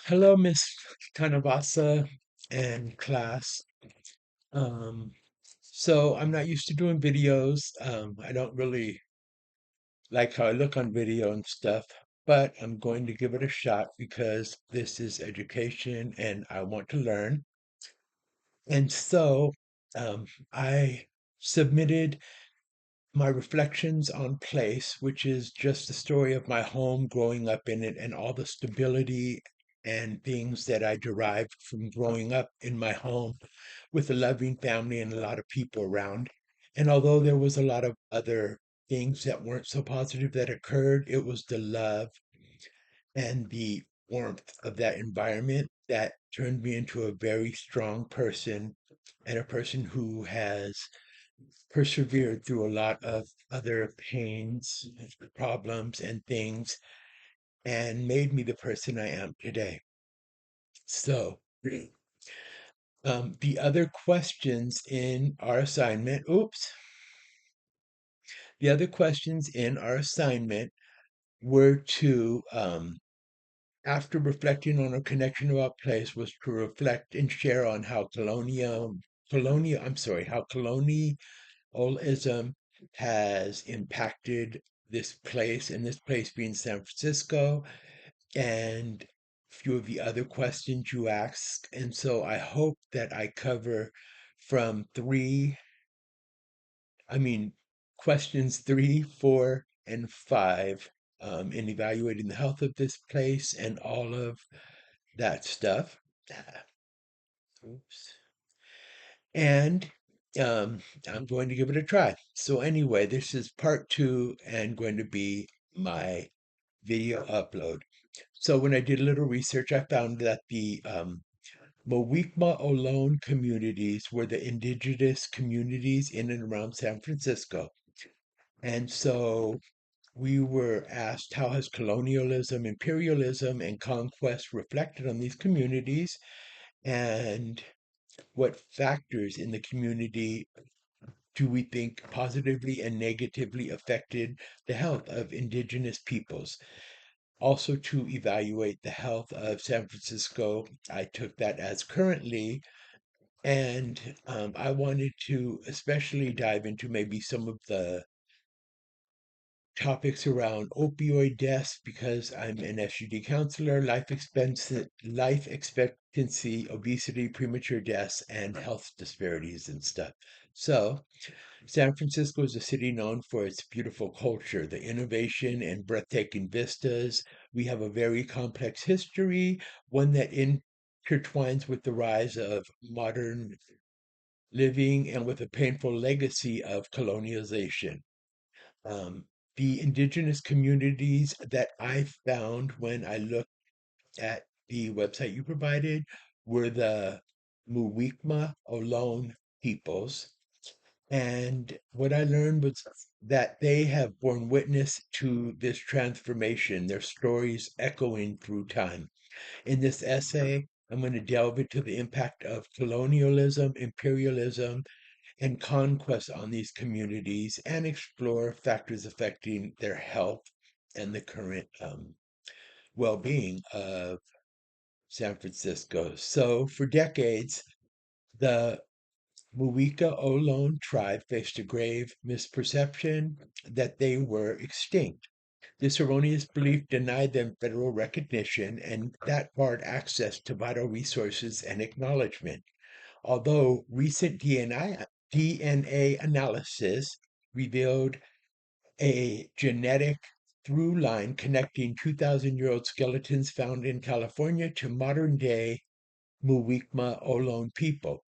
Hello, Miss Tanabasa and class. Um, so I'm not used to doing videos. I don't really like how I look on video and stuff, but I'm going to give it a shot because this is education and I want to learn. And so I submitted my reflections on place, which is just the story of my home growing up in it and all the stability and things that I derived from growing up in my home with a loving family and a lot of people around. And although there was a lot of other things that weren't so positive that occurred, it was the love and the warmth of that environment that turned me into a very strong person and a person who has persevered through a lot of other pains, problems, and things, and made me the person I am today. So, the other questions in our assignment, the other questions in our assignment were to, after reflecting on a connection to our place, was to reflect and share on how how colonialism has impacted this place, and this place being San Francisco, and a few of the other questions you asked. And so I hope that I cover from I mean, questions three, four, and five in evaluating the health of this place and all of that stuff. Oops. And I'm going to give it a try. So anyway, this is part two and going to be my video upload. So when I did a little research, I found that the Moweekma Ohlone communities were the indigenous communities in and around San Francisco. And so we were asked, how has colonialism, imperialism, and conquest reflected on these communities? And what factors in the community do we think positively and negatively affected the health of indigenous peoples? Also, to evaluate the health of San Francisco, I took that as currently, and I wanted to especially dive into maybe some of the topics around opioid deaths because I'm an SUD counselor, life expectancy, obesity, premature deaths, and health disparities and stuff. So, San Francisco is a city known for its beautiful culture, the innovation and breathtaking vistas. We have a very complex history, one that intertwines with the rise of modern living and with a painful legacy of colonialization. Um, the indigenous communities that I found when I looked at the website you provided were the Muwekma Ohlone peoples. And what I learned was that they have borne witness to this transformation, their stories echoing through time. In this essay, I'm going to delve into the impact of colonialism, imperialism, and conquest on these communities and explore factors affecting their health and the current well being of San Francisco. So, for decades, the Muweka Ohlone tribe faced a grave misperception that they were extinct. This erroneous belief denied them federal recognition and that barred access to vital resources and acknowledgement. Although recent DNA analysis revealed a genetic through line connecting 2,000-year-old skeletons found in California to modern day Muwekma Ohlone people.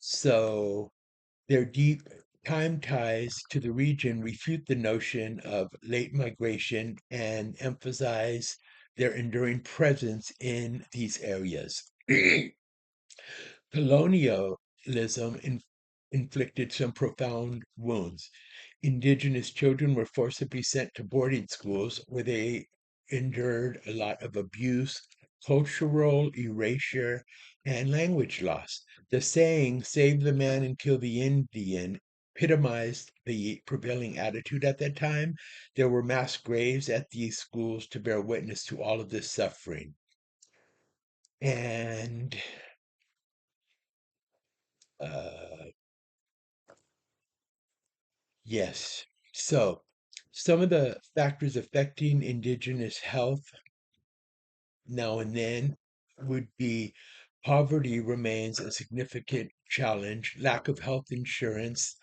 So their deep time ties to the region refute the notion of late migration and emphasize their enduring presence in these areas. Colonialism inflicted some profound wounds. Indigenous children were forcibly sent to boarding schools where they endured a lot of abuse, cultural erasure, and language loss. The saying, save the man and kill the Indian, epitomized the prevailing attitude at that time. There were mass graves at these schools to bear witness to all of this suffering. And uh, yes, so some of the factors affecting indigenous health now and then would be poverty remains a significant challenge, lack of health insurance,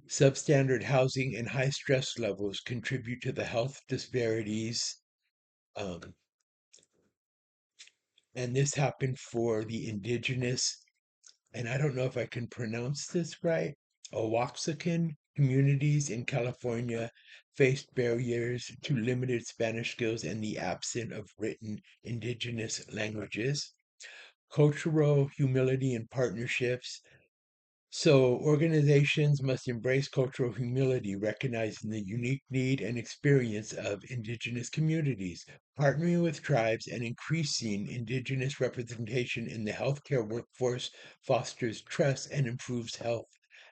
substandard housing, and high stress levels contribute to the health disparities. Um, and this happened for the indigenous, and I don't know if I can pronounce this right, Oaxacan communities in California faced barriers to limited Spanish skills and the absence of written indigenous languages, cultural humility and partnerships. So, organizations must embrace cultural humility, recognizing the unique need and experience of Indigenous communities, partnering with tribes, and increasing Indigenous representation in the healthcare workforce fosters trust and improves health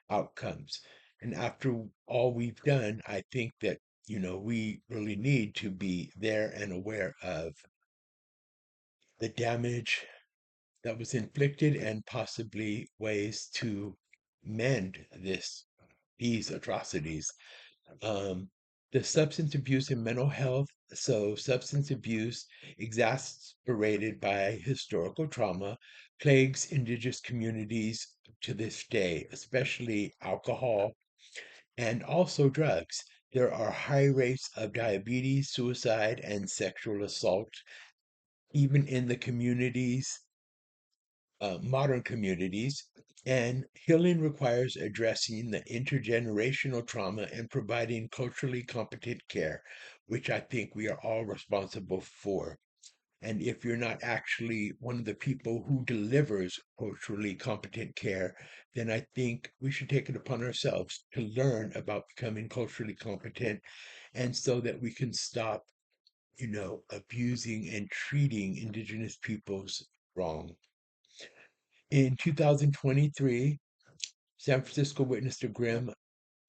outcomes. And after all we've done, I think that, we really need to be there and aware of the damage that was inflicted and possibly ways to mend these atrocities. Um, the substance abuse and mental health. So, substance abuse, exacerbated by historical trauma, plagues indigenous communities to this day, especially alcohol and also drugs. There are high rates of diabetes, suicide, and sexual assault, even in the communities modern communities, and healing requires addressing the intergenerational trauma and providing culturally competent care, which I think we are all responsible for. And if you're not actually one of the people who delivers culturally competent care, then I think we should take it upon ourselves to learn about becoming culturally competent and so that we can stop, abusing and treating Indigenous peoples wrong. In 2023, San Francisco witnessed a grim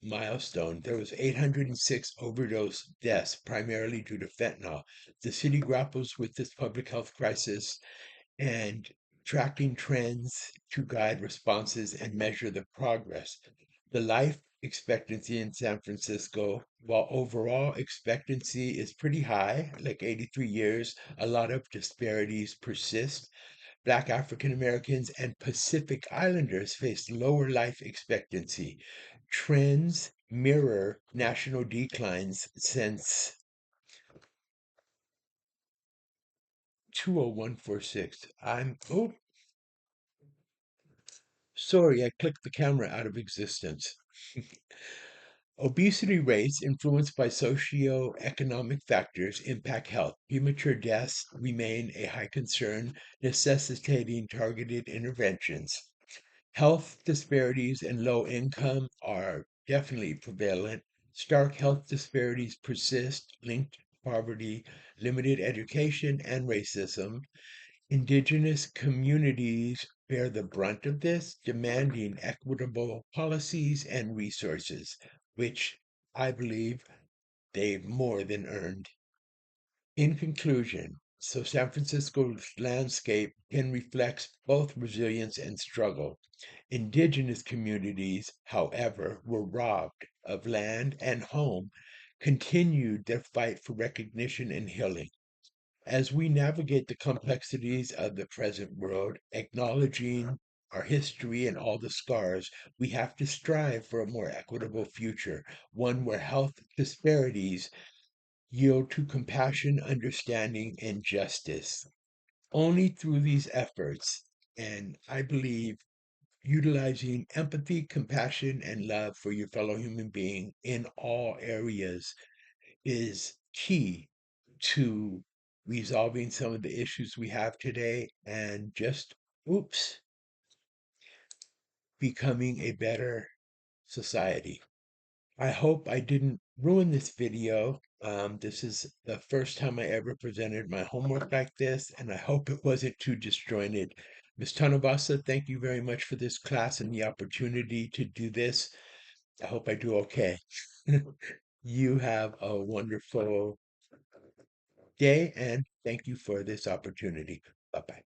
milestone. There was 806 overdose deaths, primarily due to fentanyl. The city grapples with this public health crisis and tracking trends to guide responses and measure the progress. The life expectancy in San Francisco, while overall expectancy is pretty high, like 83 years, a lot of disparities persist. Black African Americans and Pacific Islanders face lower life expectancy. Trends mirror national declines since 20146. Sorry, I clicked the camera out of existence. Obesity rates influenced by socio-economic factors impact health. Premature deaths remain a high concern, necessitating targeted interventions. Health disparities and low income are definitely prevalent. Stark health disparities persist, linked to poverty, limited education, and racism. Indigenous communities bear the brunt of this, demanding equitable policies and resources, which I believe they've more than earned. In conclusion, so San Francisco's landscape can reflect both resilience and struggle. Indigenous communities, however, were robbed of land and home, continued their fight for recognition and healing. As we navigate the complexities of the present world, acknowledging our history and all the scars, we have to strive for a more equitable future, one where health disparities yield to compassion, understanding, and justice. Only through these efforts, and I believe utilizing empathy, compassion, and love for your fellow human being in all areas is key to resolving some of the issues we have today and just, oops, becoming a better society. I hope I didn't ruin this video. This is the first time I ever presented my homework like this, and I hope it wasn't too disjointed. Ms. Tanabasa, thank you very much for this class and the opportunity to do this. I hope I do okay. You have a wonderful day, and thank you for this opportunity. Bye bye.